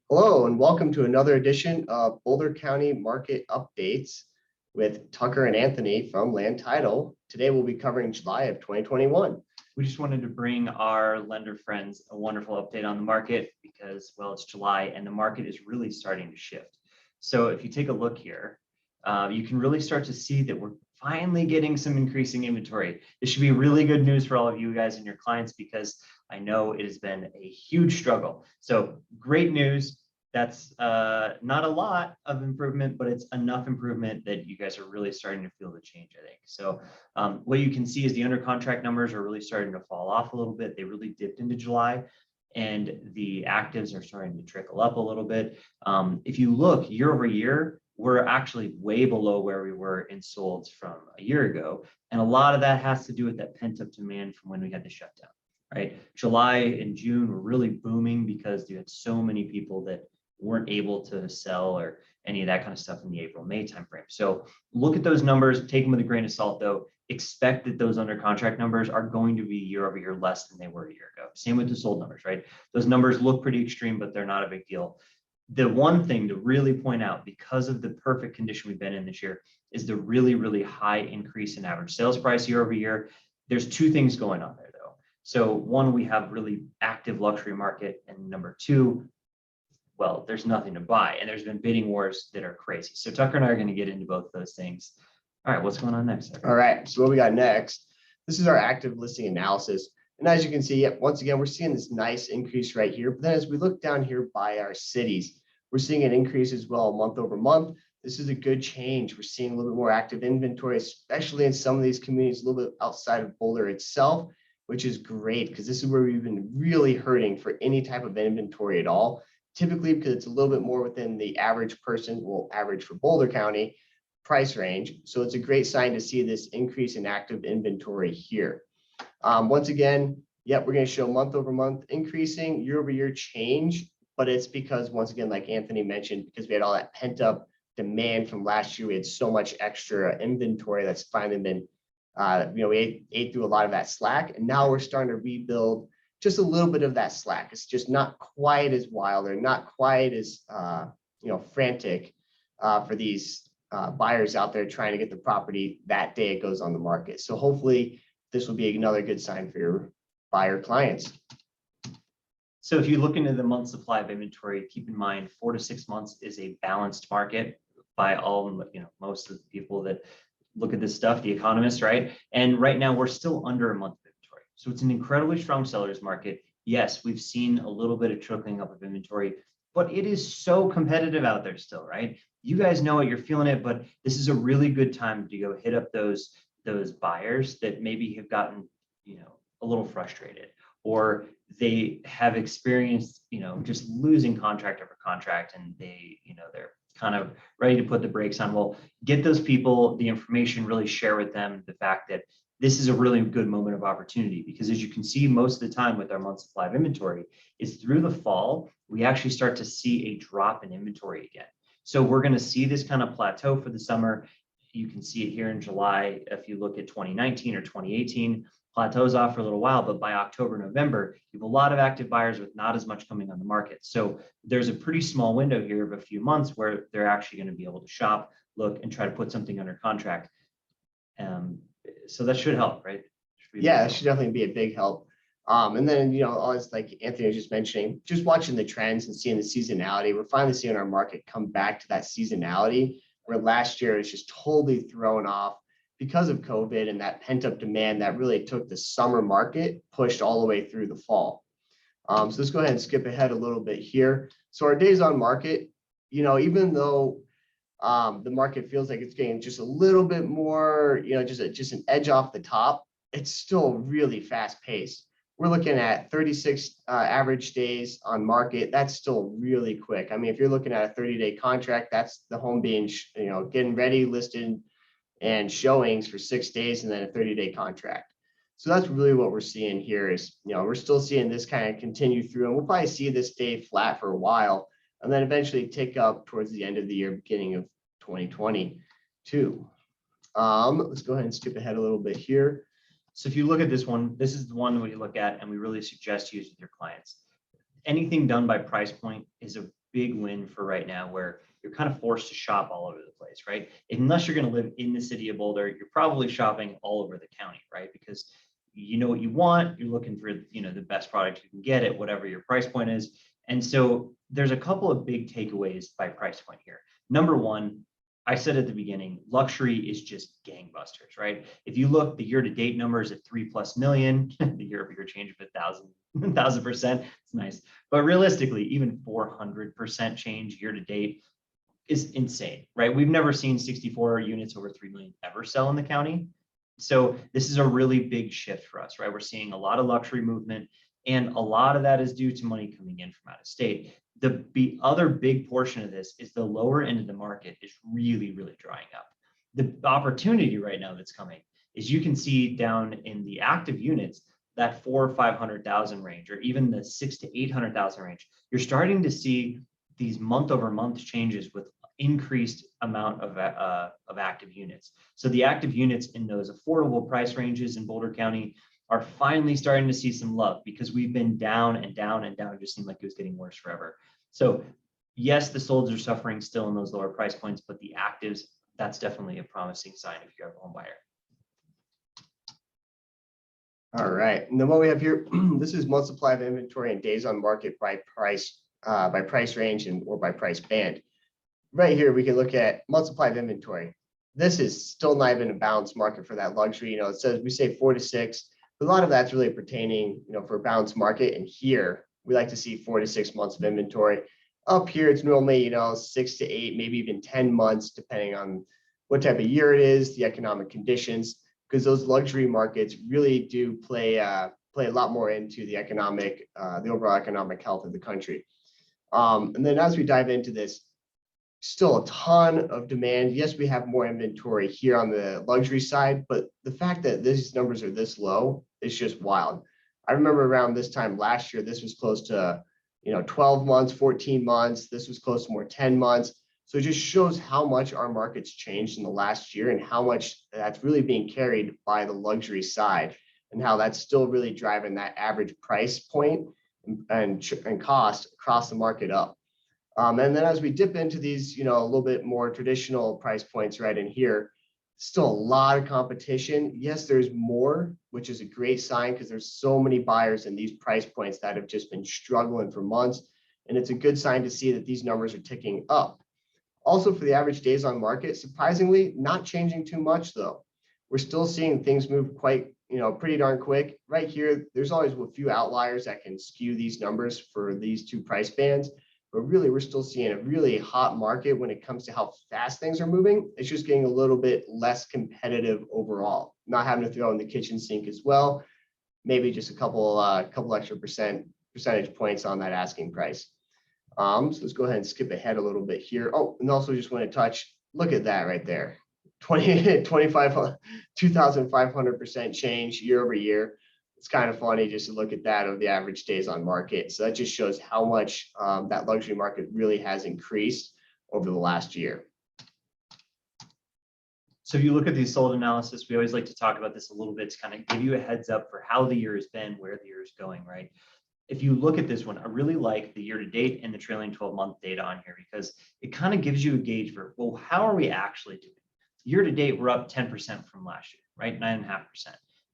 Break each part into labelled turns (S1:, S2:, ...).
S1: Hello and welcome to another edition of Boulder County Market Updates with Tucker and Anthony from Land Title. Today we'll be covering July of 2021.
S2: We just wanted to bring our lender friends a wonderful update on the market because, well, it's July and the market is really starting to shift. So if you take a look here, you can really start to see that we're finally getting some increasing inventory. This should be really good news for all of you guys and your clients because I know it has been a huge struggle. So great news. That's not a lot of improvement, but it's enough improvement that you guys are really starting to feel the change, I think. So what you can see is the under contract numbers are really starting to fall off a little bit. They really dipped into July and the actives are starting to trickle up a little bit. If you look year over year, we're actually way below where we were in solds from a year ago. And a lot of that has to do with that pent up demand from when we had the shutdown, right? July and June were really booming because you had so many people that weren't able to sell or any of that kind of stuff in the April-May timeframe. So look at those numbers, take them with a grain of salt though. Expect that those under contract numbers are going to be year over year less than they were a year ago. Same with the sold numbers, right? Those numbers look pretty extreme, but they're not a big deal. The one thing to really point out because of the perfect condition we've been in this year is the really, really high increase in average sales price year over year. There's two things going on there though. So one, we have really active luxury market, and number two, well, there's nothing to buy and there's been bidding wars that are crazy. So Tucker and I are going to get into both those things. All right, what's going on next, Tucker?
S1: All right, so what we got next, this is our active listing analysis. And as you can see, once again, we're seeing this nice increase right here. But then as we look down here by our cities, we're seeing an increase as well month over month. This is a good change. We're seeing a little bit more active inventory, especially in some of these communities a little bit outside of Boulder itself, which is great because this is where we've been really hurting for any type of inventory at all. Typically, because it's a little bit more within the average person, well, average for Boulder County price range. So it's a great sign to see this increase in active inventory here. Once again, yep, we're going to show month over month increasing, year over year change, but it's because once again, like Anthony mentioned, because we had all that pent up demand from last year, we had so much extra inventory that's finally been, we ate through a lot of that slack, and now we're starting to rebuild just a little bit of that slack. It's just not quite as wild or not quite as frantic for these buyers out there trying to get the property that day it goes on the market. So hopefully this will be another good sign for your buyer clients.
S2: So if you look into the month supply of inventory, keep in mind 4 to 6 months is a balanced market by all, most of the people that look at this stuff, the economists, right? And right now we're still under a month of inventory. So it's an incredibly strong seller's market. Yes, we've seen a little bit of trickling up of inventory, but it is so competitive out there still, right? You guys know it, you're feeling it, but this is a really good time to go hit up those buyers that maybe have gotten, a little frustrated, or they have experienced, just losing contract over contract, and they're kind of ready to put the brakes on. Well, get those people the information, really share with them the fact that this is a really good moment of opportunity, because as you can see, most of the time with our month supply of inventory is through the fall, we actually start to see a drop in inventory again. So we're going to see this kind of plateau for the summer. You can see it here in July. If you look at 2019 or 2018, plateaus off for a little while, but by October, November, you have a lot of active buyers with not as much coming on the market. So there's a pretty small window here of a few months where they're actually going to be able to shop, look, and try to put something under contract. So that should help, right?
S1: Yeah, that should definitely be a big help. And then, always like Anthony was just mentioning, just watching the trends and seeing the seasonality, we're finally seeing our market come back to that seasonality where last year it was just totally thrown off because of COVID and that pent up demand that really took the summer market, pushed all the way through the fall. So let's go ahead and skip ahead a little bit here. So our days on market, even though the market feels like it's getting just a little bit more, just an edge off the top, it's still really fast paced. We're looking at 36 average days on market. That's still really quick. I mean, if you're looking at a 30-day contract, that's the home being, getting ready, listed, and showings for 6 days, and then a 30-day contract. So that's really what we're seeing here is, we're still seeing this kind of continue through, and we'll probably see this stay flat for a while, and then eventually tick up towards the end of the year, beginning of 2022. Let's go ahead and skip ahead a little bit here.
S2: So if you look at this one, this is the one we look at and we really suggest use with your clients. Anything done by price point is a big win for right now where you're kind of forced to shop all over the place, right? Unless you're going to live in the city of Boulder, you're probably shopping all over the county, right? Because you know what you want, you're looking for, the best product you can get at whatever your price point is. And so there's a couple of big takeaways by price point here. Number one, I said at the beginning, luxury is just gangbusters, right? If you look, the year-to-date numbers at 3+ million, the year-over-year change of 1,000%, it's nice. But realistically, even 400% change year-to-date is insane, right? We've never seen 64 units over 3 million ever sell in the county. So this is a really big shift for us, right? We're seeing a lot of luxury movement, and a lot of that is due to money coming in from out of state. The other big portion of this is the lower end of the market is really, really drying up. The opportunity right now that's coming is you can see down in the active units, that 400,000 or 500,000 range, or even the 600,000 to 800,000 range. You're starting to see these month-over-month changes with increased amount of active units. So the active units in those affordable price ranges in Boulder County are finally starting to see some love, because we've been down and down and down. It just seemed like it was getting worse forever. So yes, the solds are suffering still in those lower price points, but the actives, that's definitely a promising sign if you're a home buyer.
S1: All right, and then what we have here, this is month supply of inventory and days on market by price range or by price band. Right here, we can look at month supply of inventory. This is still not even a balanced market for that luxury. It says we say 4 to 6. A lot of that's really pertaining, for a balanced market. And here we like to see 4 to 6 months of inventory. Up here, it's normally, 6 to 8, maybe even 10 months, depending on what type of year it is, the economic conditions, because those luxury markets really do play a lot more into the overall economic health of the country. And then as we dive into this, still a ton of demand. Yes, we have more inventory here on the luxury side, but the fact that these numbers are this low is just wild. I remember around this time last year, this was close to 12 months, 14 months. This was close to more 10 months. So it just shows how much our market's changed in the last year and how much that's really being carried by the luxury side, and how that's still really driving that average price point and cost across the market up. And then as we dip into these, a little bit more traditional price points right in here, still a lot of competition. Yes, there's more, which is a great sign, because there's so many buyers in these price points that have just been struggling for months. And it's a good sign to see that these numbers are ticking up. Also, for the average days on market, surprisingly, not changing too much, though. We're still seeing things move quite, pretty darn quick. Right here, there's always a few outliers that can skew these numbers for these two price bands. But really, we're still seeing a really hot market when it comes to how fast things are moving. It's just getting a little bit less competitive overall. Not having to throw in the kitchen sink as well. Maybe just a couple extra percentage points on that asking price. So let's go ahead and skip ahead a little bit here. Oh, and also just want to touch, look at that right there. 2,500% change year over year. It's kind of funny just to look at that of the average days on market. So that just shows how much that luxury market really has increased over the last year.
S2: So if you look at the sold analysis, we always like to talk about this a little bit to kind of give you a heads up for how the year has been, where the year is going, right? If you look at this one, I really like the year to date and the trailing 12-month data on here, because it kind of gives you a gauge for, well, how are we actually doing? Year to date, we're up 10% from last year, right? 9.5%.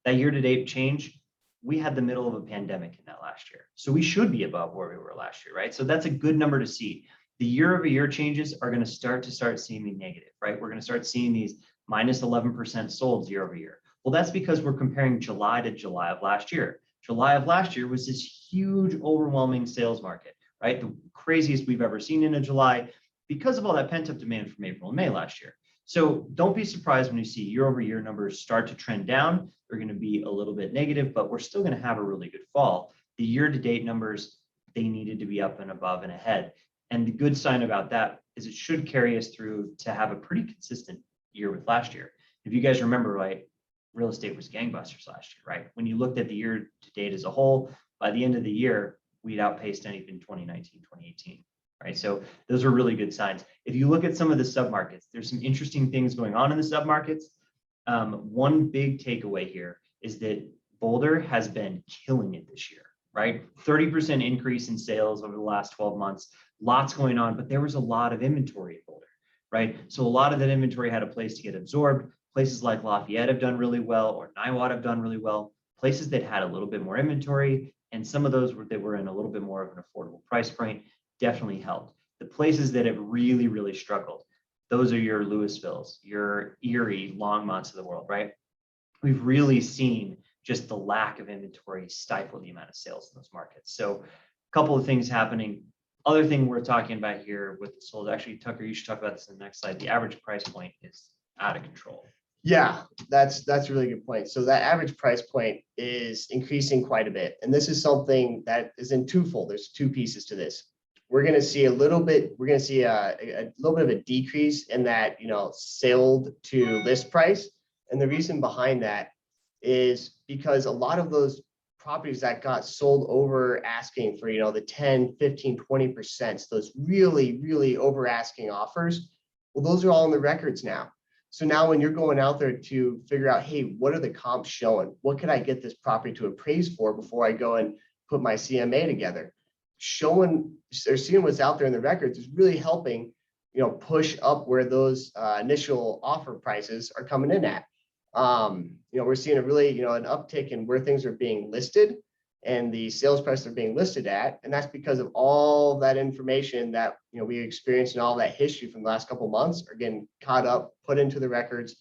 S2: That year to date change, we had the middle of a pandemic in that last year. So we should be above where we were last year, right? So that's a good number to see. The year over year changes are going to start seeming negative, right? We're going to start seeing these minus 11% sold year over year. Well, that's because we're comparing July to July of last year. July of last year was this huge, overwhelming sales market, right? The craziest we've ever seen in a July, because of all that pent up demand from April and May last year. So don't be surprised when you see year over year numbers start to trend down. They're going to be a little bit negative, but we're still going to have a really good fall. The year to date numbers, they needed to be up and above and ahead. And the good sign about that is it should carry us through to have a pretty consistent year with last year. If you guys remember, right, real estate was gangbusters last year, right? When you looked at the year to date as a whole, by the end of the year, we'd outpaced anything 2019, 2018. Right? So those are really good signs. If you look at some of the submarkets, there's some interesting things going on in the submarkets. One big takeaway here is that Boulder has been killing it this year. right? 30% increase in sales over the last 12 months, lots going on, but there was a lot of inventory in Boulder, right? So a lot of that inventory had a place to get absorbed. Places like Lafayette have done really well, or Niwot have done really well. Places that had a little bit more inventory, and some of those that were in a little bit more of an affordable price point definitely helped. The places that have really, really struggled, those are your Lewisvilles, your Erie, Longmonts of the world, right? We've really seen just the lack of inventory stifle the amount of sales in those markets. So a couple of things happening. Other thing we're talking about here with the sold, actually, Tucker, you should talk about this in the next slide. The average price point is out of control.
S1: Yeah, that's a really good point. So that average price point is increasing quite a bit. And this is something that is in twofold. There's two pieces to this. We're going to see a little bit of a decrease in that, sold to list price. And the reason behind that is because a lot of those properties that got sold over asking for, the 10, 15, 20%, those really, really over asking offers, well, those are all in the records now. So now when you're going out there to figure out, hey, what are the comps showing? What can I get this property to appraise for before I go and put my CMA together? Showing or seeing what's out there in the records is really helping, push up where those initial offer prices are coming in at. We're seeing a really, an uptick in where things are being listed and the sales price they're being listed at. And that's because of all that information that, we experienced and all that history from the last couple of months are getting caught up, put into the records.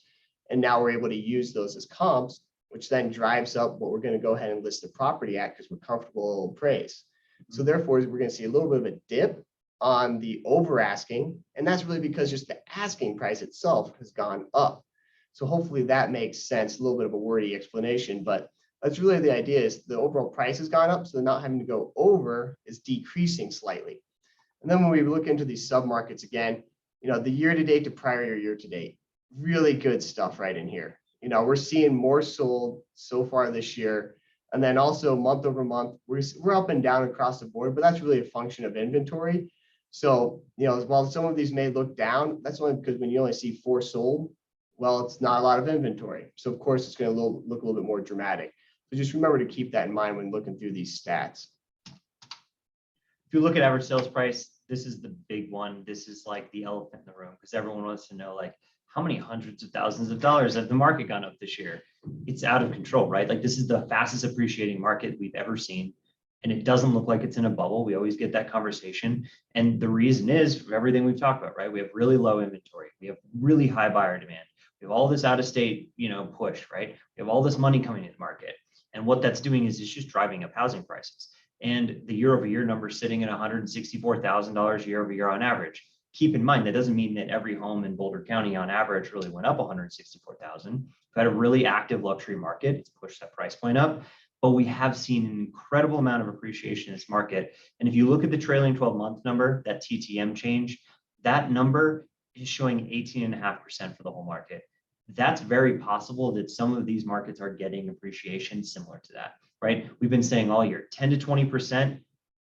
S1: And now we're able to use those as comps, which then drives up what we're going to go ahead and list the property at because we're comfortable in praise. So therefore, we're going to see a little bit of a dip on the over asking. And that's really because just the asking price itself has gone up. So hopefully that makes sense. A little bit of a wordy explanation, but that's really the idea is the overall price has gone up. So not having to go over is decreasing slightly. And then when we look into these submarkets again, the year to date to prior year to date, really good stuff right in here. We're seeing more sold so far this year. And then also month over month, we're up and down across the board, but that's really a function of inventory. So, while some of these may look down, that's only because when you only see 4 sold, well, it's not a lot of inventory. So of course it's going to look a little bit more dramatic. So just remember to keep that in mind when looking through these stats.
S2: If you look at average sales price, this is the big one. This is like the elephant in the room because everyone wants to know like how many hundreds of thousands of dollars have the market gone up this year? It's out of control, right? Like this is the fastest appreciating market we've ever seen. And it doesn't look like it's in a bubble. We always get that conversation. And the reason is for everything we've talked about, right? We have really low inventory. We have really high buyer demand. We have all this out of state, push, right? We have all this money coming into the market. And what that's doing is it's just driving up housing prices. And the year over year number sitting at $164,000 year over year on average. Keep in mind, that doesn't mean that every home in Boulder County on average really went up 164,000. We've had a really active luxury market. It's pushed that price point up, but we have seen an incredible amount of appreciation in this market. And if you look at the trailing 12-month number, that TTM change, that number is showing 18.5% for the whole market. That's very possible that some of these markets are getting appreciation similar to that, right? We've been saying all year, 10 to 20%,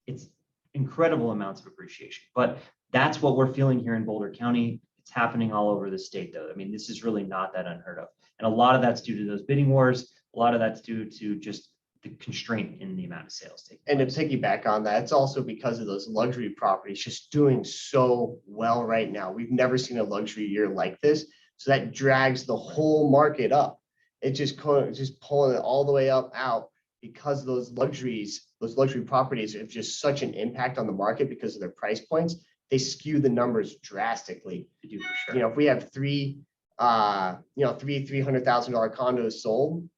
S2: it's incredible amounts of appreciation, but that's what we're feeling here in Boulder County. It's happening all over the state though. I mean, this is really not that unheard of. And a lot of that's due to those bidding wars. A lot of that's due to just the constraint in the amount of sales taking place.
S1: And to piggyback on that, it's also because of those luxury properties just doing so well right now. We've never seen a luxury year like this. So that drags the whole market up. It just pulling it all the way up out because those luxury properties have just such an impact on the market because of their price points. They skew the numbers drastically.
S2: They do for sure.
S1: If we have three $300,000 condos sold,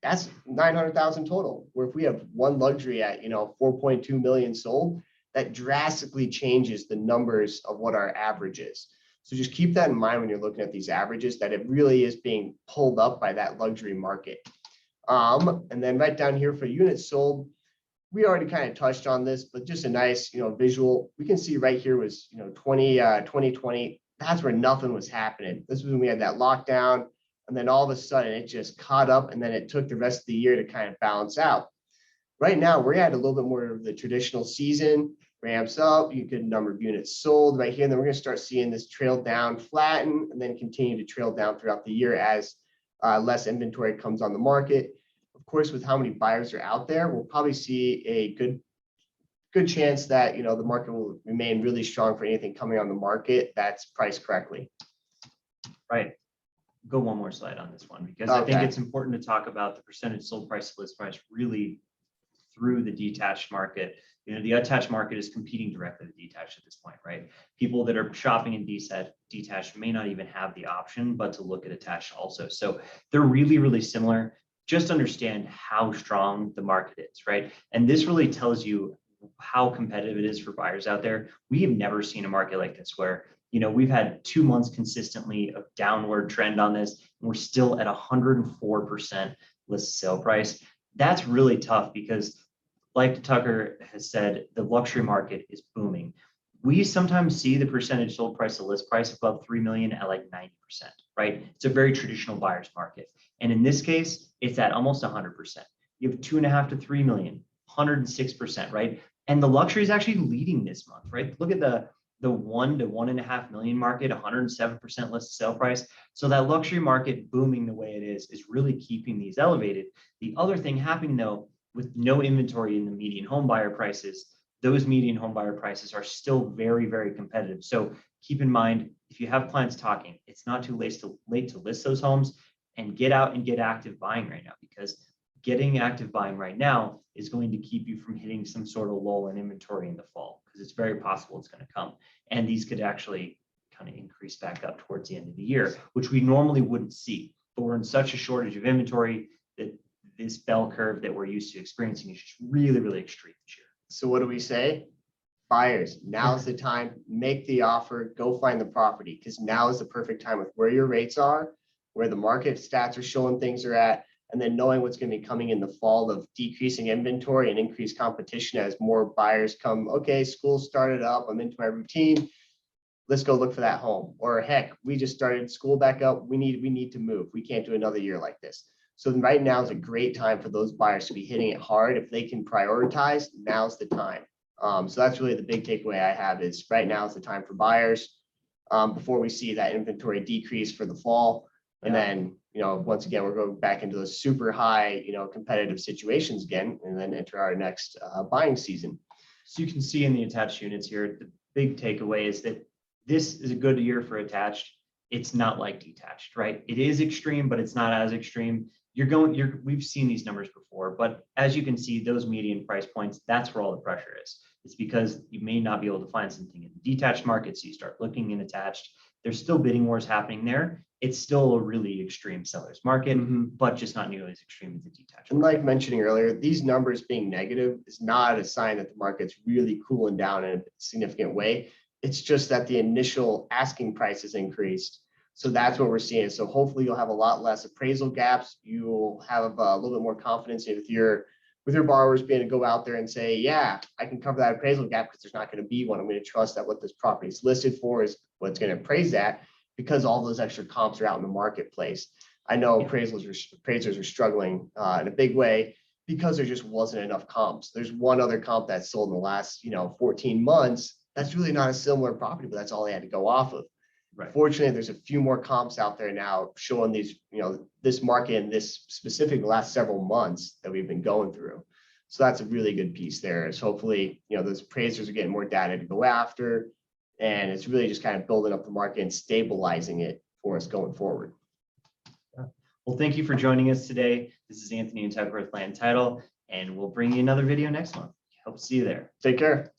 S1: that's 900,000 total. Where if we have one luxury at 4.2 million sold, that drastically changes the numbers of what our average is. So just keep that in mind when you're looking at these averages, that it really is being pulled up by that luxury market. And then right down here for units sold, we already kind of touched on this, but just a nice, visual. We can see right here was, 2020, that's where nothing was happening. This was when we had that lockdown. And then all of a sudden it just caught up and then it took the rest of the year to kind of balance out. Right now, we're at a little bit more of the traditional season, ramps up, you get number of units sold right here. And then we're going to start seeing this trail down, flatten, and then continue to trail down throughout the year as less inventory comes on the market. Of course, with how many buyers are out there, we'll probably see a good chance that, the market will remain really strong for anything coming on the market that's priced correctly.
S2: Right. Go one more slide on this one, because I think
S1: Okay.
S2: it's important to talk about the percentage sold price to list price really through the detached market. The attached market is competing directly with detached at this point, right? People that are shopping in detached may not even have the option, but to look at attached also. So they're really, really similar. Just understand how strong the market is, right? And this really tells you how competitive it is for buyers out there. We have never seen a market like this where, we've had 2 months consistently of downward trend on this, and we're still at 104% list sale price. That's really tough because, like Tucker has said, the luxury market is booming. We sometimes see the percentage sold price to list price above 3 million at like 90%, right? It's a very traditional buyer's market. And in this case, it's at almost 100%. You have 2.5 to 3 million, 106%, right? And the luxury is actually leading this month, right? Look at the 1 to 1.5 million market, 107% list sale price. So that luxury market booming the way it is really keeping these elevated. The other thing happening though, with no inventory in the median home buyer prices, those median home buyer prices are still very, very competitive. So keep in mind, if you have clients talking, it's not too late to list those homes, and get out and get active buying right now, because getting active buying right now is going to keep you from hitting some sort of lull in inventory in the fall, because it's very possible it's going to come. And these could actually kind of increase back up towards the end of the year, which we normally wouldn't see. But we're in such a shortage of inventory that this bell curve that we're used to experiencing is just really, really extreme this year.
S1: So what do we say? Buyers, now's the time, make the offer, go find the property, because now is the perfect time with where your rates are, where the market stats are showing things are at, and then knowing what's going to be coming in the fall of decreasing inventory and increased competition as more buyers come. Okay, school started up, I'm into my routine, let's go look for that home. Or heck, we just started school back up, we need to move, we can't do another year like this. So right now is a great time for those buyers to be hitting it hard. If they can prioritize, now's the time. So that's really the big takeaway I have, is right now is the time for buyers, before we see that inventory decrease for the fall. And then, once again, we're going back into those super high, competitive situations again, and then enter our next buying season.
S2: So you can see in the attached units here, the big takeaway is that this is a good year for attached. It's not like detached, right? It is extreme, but it's not as extreme. We've seen these numbers before, but as you can see, those median price points, that's where all the pressure is. It's because you may not be able to find something in the detached market, so you start looking in attached. There's still bidding wars happening there. It's still a really extreme seller's market, but just not nearly as extreme as the detached.
S1: And like mentioning earlier, these numbers being negative is not a sign that the market's really cooling down in a significant way. It's just that the initial asking price has increased. So that's what we're seeing. So hopefully you'll have a lot less appraisal gaps. You'll have a little bit more confidence with your borrowers being able to go out there and say, yeah, I can cover that appraisal gap because there's not going to be one. I'm going to trust that what this property is listed for is what's going to appraise that, because all those extra comps are out in the marketplace. I know appraisers are struggling in a big way because there just wasn't enough comps. There's one other comp that's sold in the last 14 months. That's really not a similar property, but that's all they had to go off of. Right. Fortunately, there's a few more comps out there now showing these, this market in this specific last several months that we've been going through. So that's a really good piece there. Is hopefully, those appraisers are getting more data to go after, and it's really just kind of building up the market and stabilizing it for us going forward.
S2: Well, thank you for joining us today. This is Anthony and Tucker with Land Title, and we'll bring you another video next month. Hope to see you there.
S1: Take care.